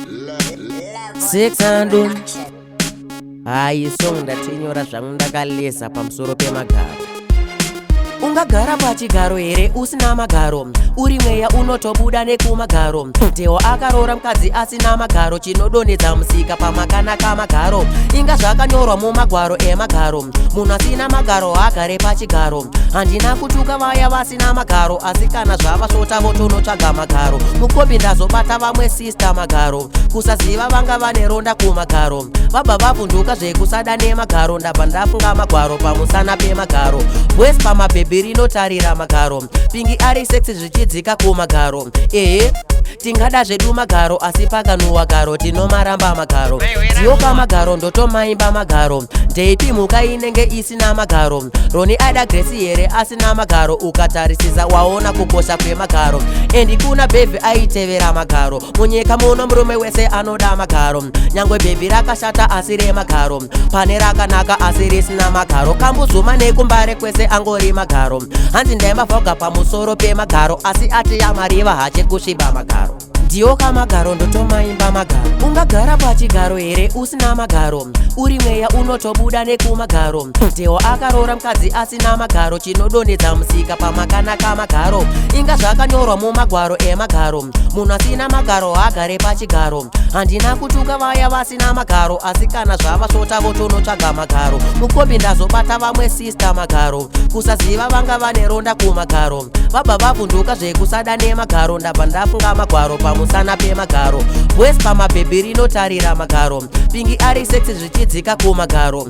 600 hayi song ndatinyora zvangu ndakalesa pamusoro pemagaro. Ungagara pachigaro here usina magaro, uri mweya unotobuda nekumagaro. Tewo akarora mukadzi asina magaro, chinodonedza musika pamakanaka magaro. Inga zvakanyorwa mumagwaro emagaro, munhu asina magaro haagare pachigaro. Handina kutuka vaya vasina magaro, asi kana zvava svotavo tonotsvaga magaro. Mukopi ndazobata vamwe sista magaro, kusaziva vanga vane ronda kumagaro. Vabva vavhunduka zvekusada nemagaro, ndabva ndafunga magwaro pamusana pemagaro. Bwesi pamabhebhi rinotarira magaro, pingi ari sexy zvichidzika kumagaro. Tingada zvedu magaro, asi pakanuwa garo tinomaramba magaro. Dzioka magaro ndotomaimba magaro, ndeipi mhuka inenge isina magaro. Roni ada Grace here asina magaro, ukatarisisa waona kukosha kwemagaro. Endi kuna bhebhi aitevera magaro, munyika muno murume wese anoda magaro. Nyangwe bhebhi rakashata asi remagaro, pane rakanaka asi risina magaro. Kambuzuma nekumbare kwese angori magaro. Hanzi ndaimavhoga pamusoro pemagaro, asi ati yamariva hache kusviba magaro. Ndioka magaro ndotomaimba magaro. Ungagara pachigaro here usina magaro, uri mweya unotobuda nekumagaro. Tewo akarora mukadzi asina magaro, chinodonedza musika pamakanaka magaro. Inga zvakanyorwa mumagwaro emagaro, munhu asina magaro haagare pachigaro. Handina kutuka vaya vasina magaro, asi kana zvava svotavo tonotsvaga magaro. Mukopi ndazobata vamwe sista magaro, kusaziva vanga vane ronda kumagaro. Vabva vavhunduka zvekusada nemagaro, ndabva ndafunga magwaro pamusana pemagaro. Bwesi pamabhebhi rinotarira magaro, pingi ari sexy zvichidzika kumagaro.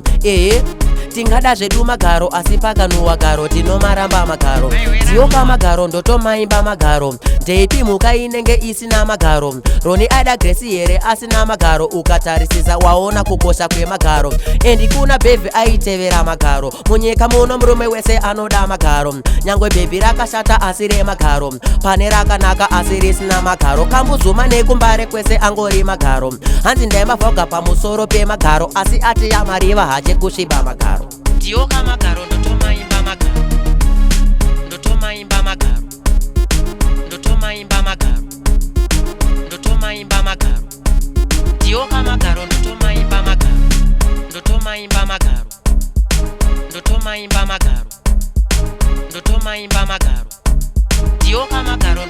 Tingada zvedu magaro, asi pakanuwa garo tinomaramba magaro. Dzioka magaro ndotomaimba magaro, ndeipi mhuka inenge isina magaro. Roni ada Grace here asina magaro, ukatarisisa waona kukosha kwemagaro. Endi kuna bhebhi aitevera magaro, munyika muno murume wese anoda magaro. Nyangwe bhebhi rakashata asi remagaro, pane rakanaka asi risina magaro. Kambuzuma nekumbare kwese angori magaro. Hanzi ndaimavhoga pamusoro pemagaro, asi ati yamariva hache kusviba magaro. Ndioka magaro ndotomaimba magaro, ndotomaimba magaro, ndotomaimba magaro, ndotomaimba magaro. Ndioka magaro ndotomaimba magaro, ndotomaimba magaro, ndotomaimba magaro, ndotomaimba magaro. Ndioka magaro.